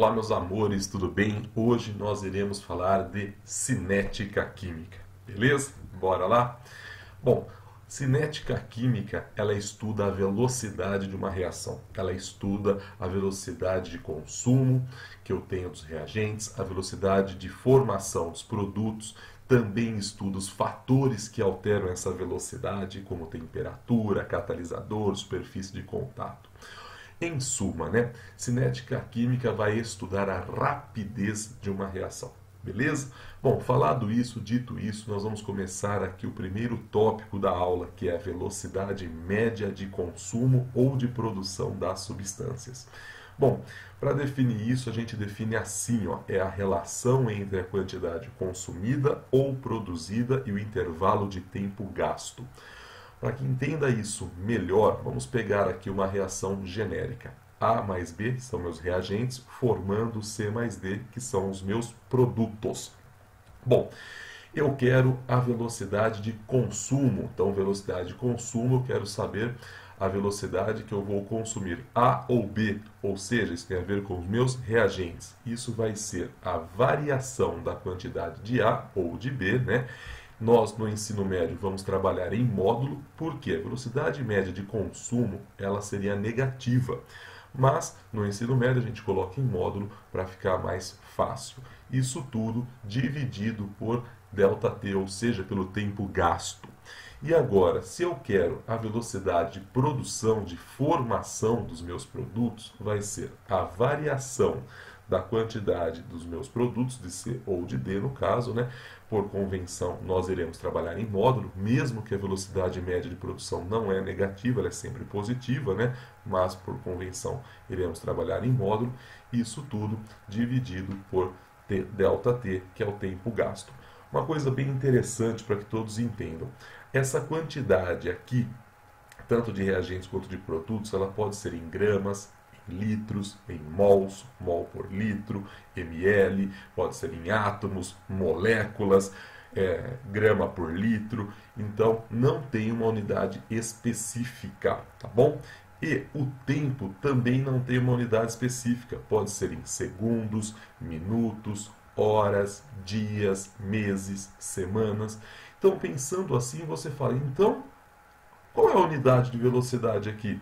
Olá, meus amores, tudo bem? Hoje nós iremos falar de cinética química, beleza? Bora lá? Bom, cinética química, ela estuda a velocidade de uma reação. Ela estuda a velocidade de consumo que eu tenho dos reagentes, a velocidade de formação dos produtos, também estuda os fatores que alteram essa velocidade, como temperatura, catalisador, superfície de contato. Em suma, né? Cinética química vai estudar a rapidez de uma reação. Beleza? Bom, dito isso, nós vamos começar aqui o primeiro tópico da aula, que é a velocidade média de consumo ou de produção das substâncias. Bom, para definir isso, a gente define assim, ó, é a relação entre a quantidade consumida ou produzida e o intervalo de tempo gasto. Para que entenda isso melhor, vamos pegar aqui uma reação genérica. A mais B são meus reagentes, formando C mais D, que são os meus produtos. Bom, eu quero a velocidade de consumo. Então, velocidade de consumo, eu quero saber a velocidade que eu vou consumir A ou B, ou seja, isso tem a ver com os meus reagentes. Isso vai ser a variação da quantidade de A ou de B, né? Nós, no ensino médio, vamos trabalhar em módulo, porque a velocidade média de consumo ela seria negativa. Mas, no ensino médio, a gente coloca em módulo para ficar mais fácil. Isso tudo dividido por ΔT, ou seja, pelo tempo gasto. E agora, se eu quero a velocidade de produção, de formação dos meus produtos, vai ser a variação da quantidade dos meus produtos, de C ou de D no caso, né? Por convenção, nós iremos trabalhar em módulo, mesmo que a velocidade média de produção não é negativa, ela é sempre positiva, né? Mas por convenção iremos trabalhar em módulo, isso tudo dividido por ΔT, que é o tempo gasto. Uma coisa bem interessante para que todos entendam, essa quantidade aqui, tanto de reagentes quanto de produtos, ela pode ser em gramas, litros, em mols, mol por litro, ml, pode ser em átomos, moléculas, grama por litro. Então, não tem uma unidade específica, tá bom? E o tempo também não tem uma unidade específica, pode ser em segundos, minutos, horas, dias, meses, semanas. Então, pensando assim, você fala, então, qual é a unidade de velocidade aqui?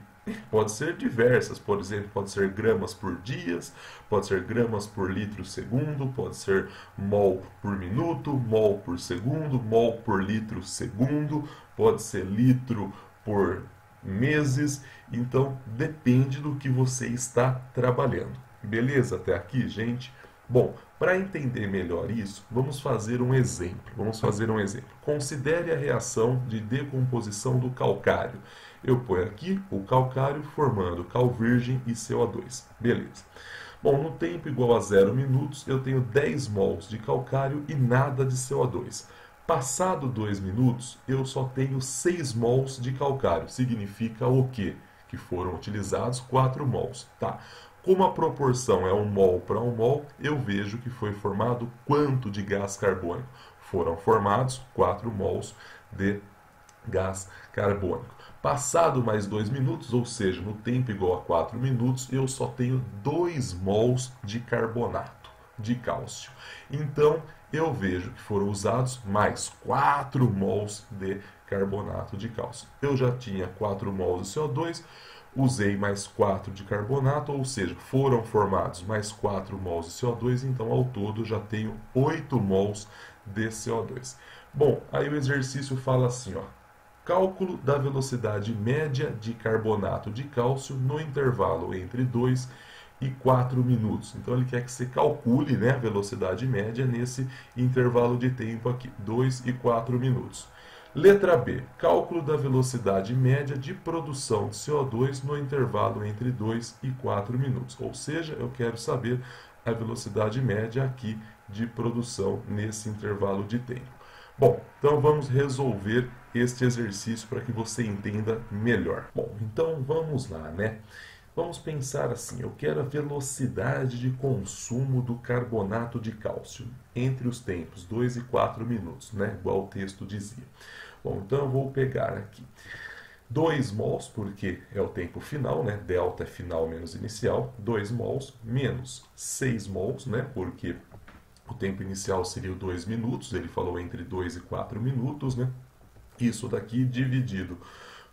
Pode ser diversas, por exemplo, pode ser gramas por dias, pode ser gramas por litro segundo, pode ser mol por minuto, mol por segundo, mol por litro segundo, pode ser litro por meses, então depende do que você está trabalhando. Beleza até aqui, gente? Bom, para entender melhor isso, vamos fazer um exemplo. Considere a reação de decomposição do calcário. Eu ponho aqui o calcário formando cal virgem e CO2. Beleza. Bom, no tempo igual a 0 minutos, eu tenho 10 mols de calcário e nada de CO2. Passado 2 minutos, eu só tenho 6 mols de calcário. Significa o quê? Que foram utilizados 4 mols. Tá. Como a proporção é 1 mol para 1 mol, eu vejo que foi formado quanto de gás carbônico? Foram formados 4 mols de gás carbônico. Passado mais 2 minutos, ou seja, no tempo igual a 4 minutos, eu só tenho 2 mols de carbonato de cálcio. Então, eu vejo que foram usados mais 4 mols de carbonato de cálcio. Eu já tinha 4 mols de CO2, usei mais 4 de carbonato, ou seja, foram formados mais 4 mols de CO2, então ao todo já tenho 8 mols de CO2. Bom, aí o exercício fala assim, ó, cálculo da velocidade média de carbonato de cálcio no intervalo entre 2 e 4 minutos. Então ele quer que você calcule, né, a velocidade média nesse intervalo de tempo aqui, 2 e 4 minutos. Letra B. Cálculo da velocidade média de produção de CO2 no intervalo entre 2 e 4 minutos. Ou seja, eu quero saber a velocidade média aqui de produção nesse intervalo de tempo. Bom, então vamos resolver este exercício para que você entenda melhor. Bom, então vamos lá, né? Vamos pensar assim, eu quero a velocidade de consumo do carbonato de cálcio entre os tempos 2 e 4 minutos, né? Igual o texto dizia. Bom, então eu vou pegar aqui. 2 mols, porque é o tempo final, né? Delta é final menos inicial. 2 mols menos 6 mols, né? Porque o tempo inicial seria 2 minutos. Ele falou entre 2 e 4 minutos, né? Isso daqui dividido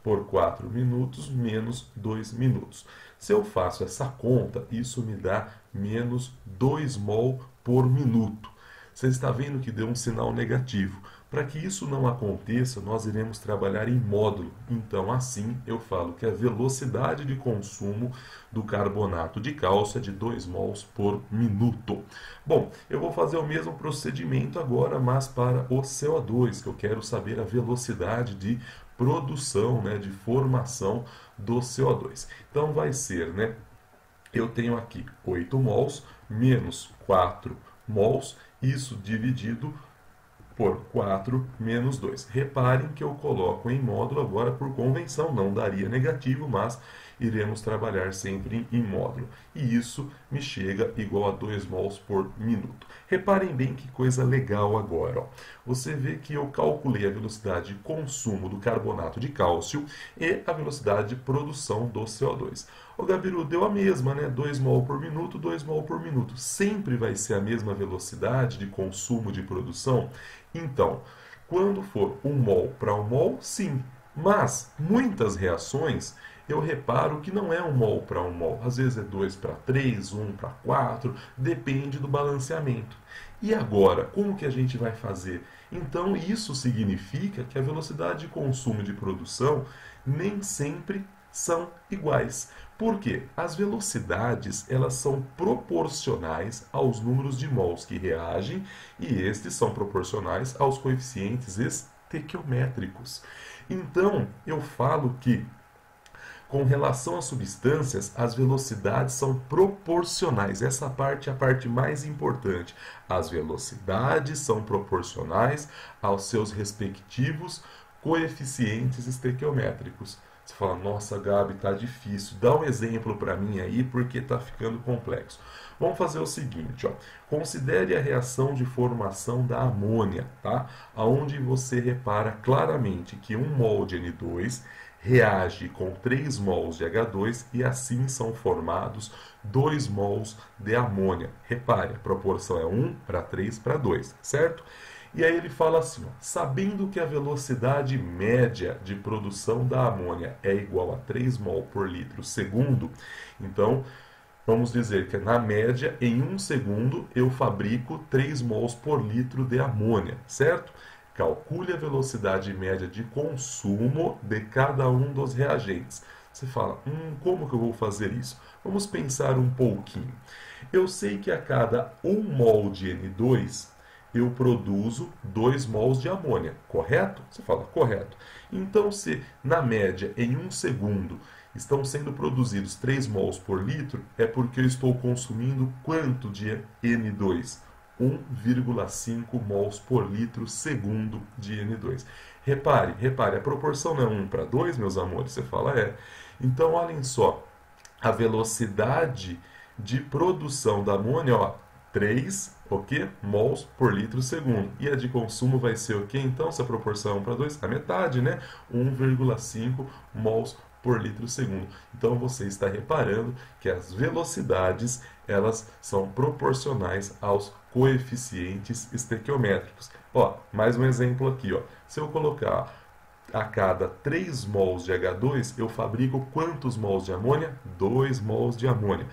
por 4 minutos menos 2 minutos. Se eu faço essa conta, isso me dá menos 2 mol por minuto. Você está vendo que deu um sinal negativo. Para que isso não aconteça, nós iremos trabalhar em módulo. Então, assim, eu falo que a velocidade de consumo do carbonato de cálcio é de 2 mols por minuto. Bom, eu vou fazer o mesmo procedimento agora, mas para o CO2, que eu quero saber a velocidade de produção, né, de formação do CO2. Então, vai ser, né, eu tenho aqui 8 mols menos 4 mols, isso dividido por 4 menos 2. Reparem que eu coloco em módulo agora por convenção, não daria negativo, mas iremos trabalhar sempre em módulo. E isso me chega igual a 2 mols por minuto. Reparem bem que coisa legal agora. Ó. Você vê que eu calculei a velocidade de consumo do carbonato de cálcio e a velocidade de produção do CO2. O Gabiru deu a mesma, né? 2 mol por minuto, 2 mol por minuto. Sempre vai ser a mesma velocidade de consumo de produção? Então, quando for 1 mol para 1 mol, sim. Mas, muitas reações, eu reparo que não é 1 mol para 1 mol. Às vezes é 2 para 3, 1 para 4, depende do balanceamento. E agora, como que a gente vai fazer? Então, isso significa que a velocidade de consumo e de produção nem sempre são iguais. Por quê? As velocidades elas são proporcionais aos números de mols que reagem e estes são proporcionais aos coeficientes estequiométricos. Então, eu falo que com relação às substâncias, as velocidades são proporcionais. Essa parte é a parte mais importante. As velocidades são proporcionais aos seus respectivos coeficientes estequiométricos. Você fala, nossa, Gabi, tá difícil. Dá um exemplo para mim aí, porque está ficando complexo. Vamos fazer o seguinte, ó. Considere a reação de formação da amônia, tá? Onde você repara claramente que 1 mol de N2 reage com 3 mols de H2 e assim são formados 2 mols de amônia. Repare, a proporção é 1 para 3 para 2, certo? E aí ele fala assim, ó, sabendo que a velocidade média de produção da amônia é igual a 3 mol por litro segundo, então vamos dizer que na média, em 1 segundo, eu fabrico 3 mols por litro de amônia, certo? Calcule a velocidade média de consumo de cada um dos reagentes. Você fala, como que eu vou fazer isso? Vamos pensar um pouquinho. Eu sei que a cada 1 mol de N2, eu produzo 2 mols de amônia, correto? Você fala, correto. Então, se na média, em 1 segundo, estão sendo produzidos 3 mols por litro, é porque eu estou consumindo quanto de N2? 1,5 mols por litro segundo de N2. Repare, a proporção não é 1 para 2, meus amores? Você fala, é. Então, olhem só, a velocidade de produção da amônia, ó, 3 mols por litro segundo. E a de consumo vai ser o quê? Então, se a proporção é 1 para 2, a metade, né? 1,5 mols por litro segundo. Então, você está reparando que as velocidades elas são proporcionais aos coeficientes estequiométricos. Ó, mais um exemplo aqui. Ó. Se eu colocar a cada 3 mols de H2, eu fabrico quantos mols de amônia? 2 mols de amônia.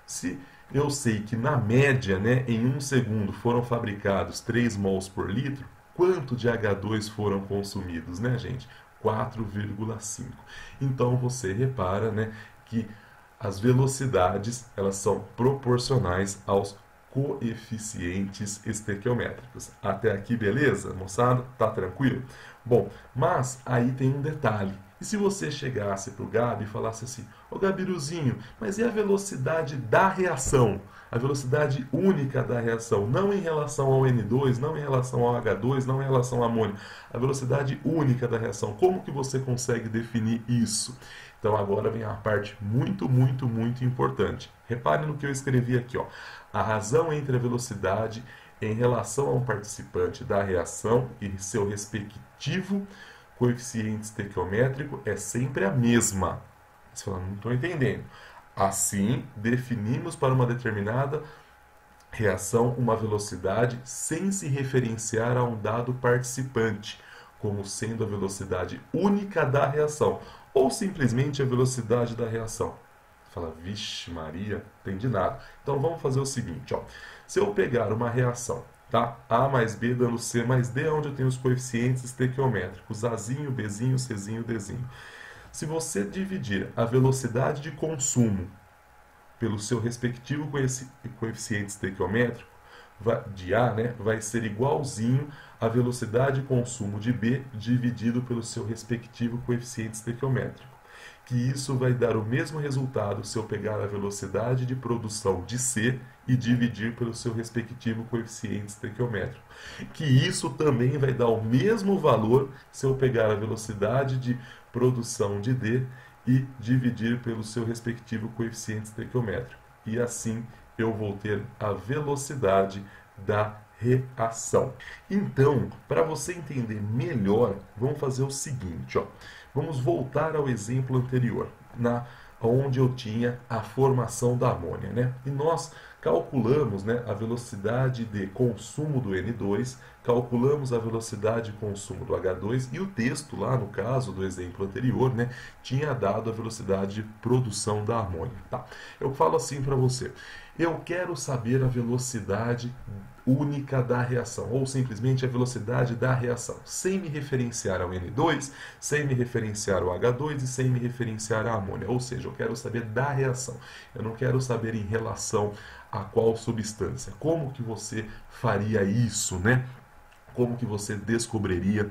Se eu sei que na média, né, em 1 segundo foram fabricados 3 mols por litro, quanto de H2 foram consumidos, né, gente? 4,5. Então você repara, né, que as velocidades elas são proporcionais aos coeficientes estequiométricos. Até aqui, beleza, moçada? Tá tranquilo? Bom, mas aí tem um detalhe. E se você chegasse para o Gabi e falasse assim, ô Gabiruzinho, mas e a velocidade da reação? A velocidade única da reação, não em relação ao N2, não em relação ao H2, não em relação ao amônio. A velocidade única da reação, como que você consegue definir isso? Então agora vem a parte muito importante. Repare no que eu escrevi aqui, ó. A razão entre a velocidade em relação a um participante da reação e seu respectivo coeficiente estequiométrico é sempre a mesma. Você fala, não estou entendendo. Assim, definimos para uma determinada reação uma velocidade sem se referenciar a um dado participante, como sendo a velocidade única da reação, ou simplesmente a velocidade da reação. Fala, vixe Maria, não entendi nada. Então vamos fazer o seguinte, ó. Se eu pegar uma reação, tá? A mais B dando C mais D, onde eu tenho os coeficientes estequiométricos, Azinho, Bzinho, Czinho, Dzinho. Se você dividir a velocidade de consumo pelo seu respectivo coeficiente estequiométrico, de A, né, vai ser igualzinho à velocidade de consumo de B dividido pelo seu respectivo coeficiente estequiométrico. Que isso vai dar o mesmo resultado se eu pegar a velocidade de produção de C e dividir pelo seu respectivo coeficiente estequiométrico. Que isso também vai dar o mesmo valor se eu pegar a velocidade de produção de D e dividir pelo seu respectivo coeficiente estequiométrico. E assim eu vou ter a velocidade da reação. Então, para você entender melhor, vamos fazer o seguinte, ó. Vamos voltar ao exemplo anterior, onde eu tinha a formação da amônia, né? E nós calculamos, né, a velocidade de consumo do N2, calculamos a velocidade de consumo do H2 e o texto lá, no caso do exemplo anterior, né, tinha dado a velocidade de produção da amônia. Tá? Eu falo assim para você, eu quero saber a velocidade única da reação, ou simplesmente a velocidade da reação, sem me referenciar ao N2, sem me referenciar ao H2 e sem me referenciar à amônia. Ou seja, eu quero saber da reação, eu não quero saber em relação a qual substância. Como que você faria isso, né? Como que você descobriria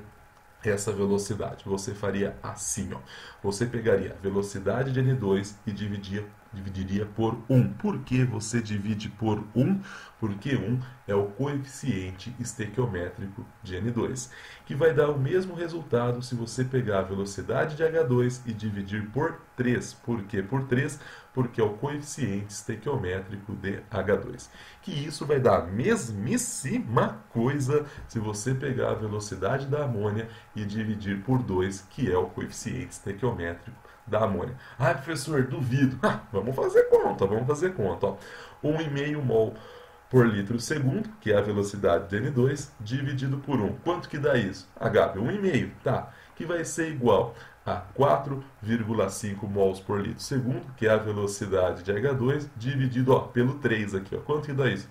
essa velocidade? Você faria assim, ó. Você pegaria a velocidade de N2 e dividiria por 1. Por que você divide por 1? Porque 1 é o coeficiente estequiométrico de N2, que vai dar o mesmo resultado se você pegar a velocidade de H2 e dividir por 3. Por que por 3? Porque é o coeficiente estequiométrico de H2. Que isso vai dar a mesmíssima coisa se você pegar a velocidade da amônia e dividir por 2, que é o coeficiente estequiométrico da amônia. Ah, professor, duvido. Vamos fazer conta, vamos fazer conta. Ó. 1,5 mol por litro segundo, que é a velocidade de N2, dividido por 1. Quanto que dá isso? Gabi, 1,5, tá? Que vai ser igual a 4,5 mols por litro segundo, que é a velocidade de H2, dividido pelo 3 aqui. Ó. Quanto que dá isso?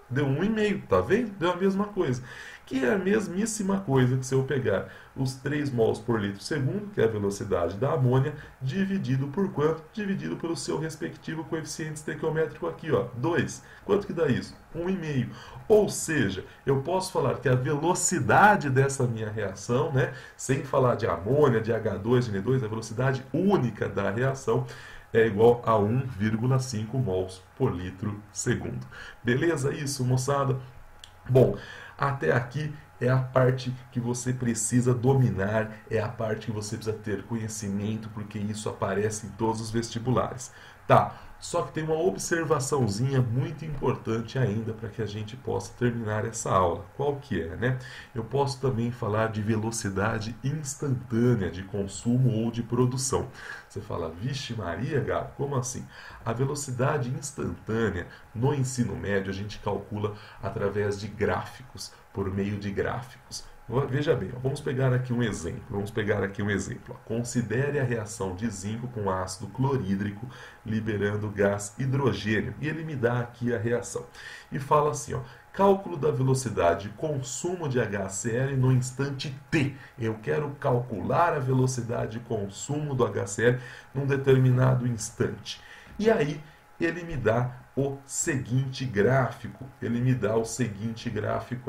Deu 1,5, tá vendo? Deu a mesma coisa. Que é a mesmíssima coisa que se eu pegar os 3 mols por litro segundo, que é a velocidade da amônia, dividido por quanto? Dividido pelo seu respectivo coeficiente estequiométrico aqui, ó, 2. Quanto que dá isso? 1,5. Ou seja, eu posso falar que a velocidade dessa minha reação, né, sem falar de amônia, de H2, de N2, a velocidade única da reação é igual a 1,5 mols por litro segundo. Beleza isso, moçada? Bom, até aqui é a parte que você precisa dominar, é a parte que você precisa ter conhecimento, porque isso aparece em todos os vestibulares. Tá, só que tem uma observaçãozinha muito importante ainda para que a gente possa terminar essa aula. Qual que é, né? Eu posso também falar de velocidade instantânea de consumo ou de produção. Você fala, vixe Maria, Gabi, como assim? A velocidade instantânea no ensino médio a gente calcula através de gráficos, por meio de gráficos. Veja bem, vamos pegar aqui um exemplo. Considere a reação de zinco com ácido clorídrico liberando gás hidrogênio. E ele me dá aqui a reação. E fala assim, ó, cálculo da velocidade de consumo de HCl no instante t. Eu quero calcular a velocidade de consumo do HCl num determinado instante. E aí ele me dá o seguinte gráfico.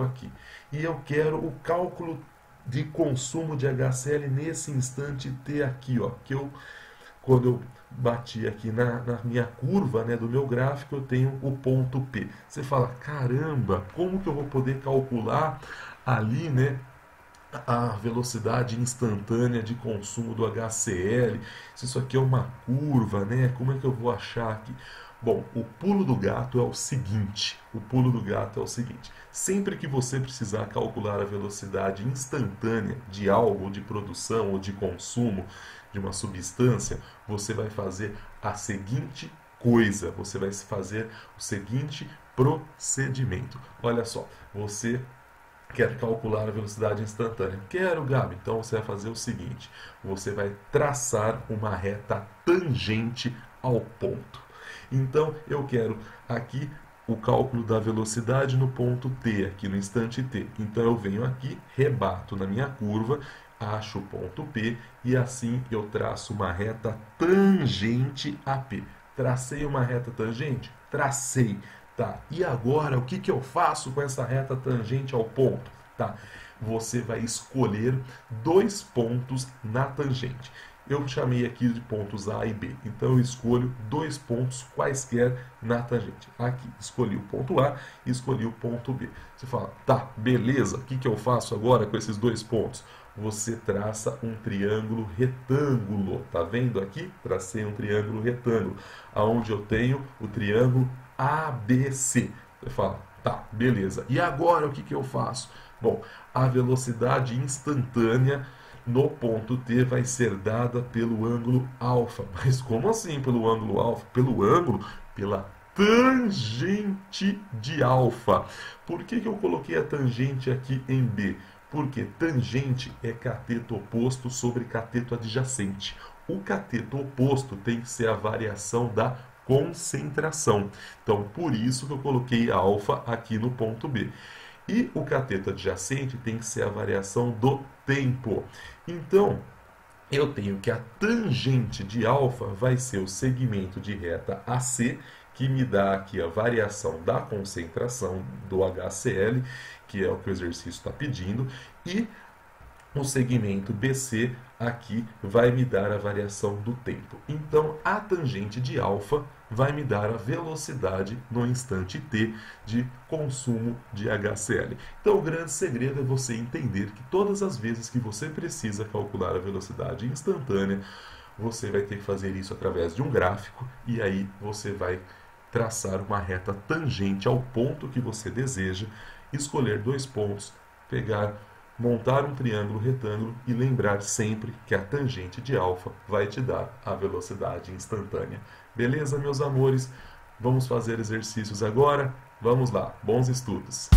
Aqui. E eu quero o cálculo de consumo de HCl nesse instante t aqui, ó, que quando eu bati aqui na minha curva, né, do meu gráfico, eu tenho o ponto P. Você fala, caramba, como que eu vou poder calcular ali, né, a velocidade instantânea de consumo do HCl? Se isso aqui é uma curva, né, como é que eu vou achar aqui? Bom, o pulo do gato é o seguinte, sempre que você precisar calcular a velocidade instantânea de algo, ou de produção ou de consumo de uma substância, você vai fazer a seguinte coisa, você vai fazer o seguinte procedimento. Olha só, você quer calcular a velocidade instantânea. Quero, Gabi. Então você vai fazer o seguinte: você vai traçar uma reta tangente ao ponto. Então eu quero aqui o cálculo da velocidade no ponto T, aqui no instante T. Então eu venho aqui, rebato na minha curva, acho o ponto P e assim eu traço uma reta tangente a P. Tracei uma reta tangente? Tracei. Tá. E agora, o que eu faço com essa reta tangente ao ponto? Tá. Você vai escolher 2 pontos na tangente. Eu chamei aqui de pontos A e B. Então eu escolho 2 pontos quaisquer na tangente. Aqui, escolhi o ponto A e escolhi o ponto B. Você fala, tá, beleza, o que eu faço agora com esses 2 pontos? Você traça um triângulo retângulo. Tá vendo aqui? Tracei um triângulo retângulo, aonde eu tenho o triângulo ABC. Você fala, tá, beleza. E agora o que eu faço? Bom, a velocidade instantânea no ponto T vai ser dada pelo ângulo alfa. Mas como assim pelo ângulo alfa? Pela tangente de alfa. Por que eu coloquei a tangente aqui em B? Porque tangente é cateto oposto sobre cateto adjacente. O cateto oposto tem que ser a variação da concentração. Então, por isso que eu coloquei alfa aqui no ponto B. E o cateto adjacente tem que ser a variação do tempo. Então, eu tenho que a tangente de alfa vai ser o segmento de reta AC, que me dá aqui a variação da concentração do HCl, que é o que o exercício está pedindo, e o segmento BC aqui vai me dar a variação do tempo. Então, a tangente de alfa vai me dar a velocidade no instante t de consumo de HCl. Então, o grande segredo é você entender que todas as vezes que você precisa calcular a velocidade instantânea, você vai ter que fazer isso através de um gráfico e aí você vai traçar uma reta tangente ao ponto que você deseja, escolher 2 pontos, montar um triângulo retângulo e lembrar sempre que a tangente de alfa vai te dar a velocidade instantânea. Beleza, meus amores? Vamos fazer exercícios agora? Vamos lá, bons estudos!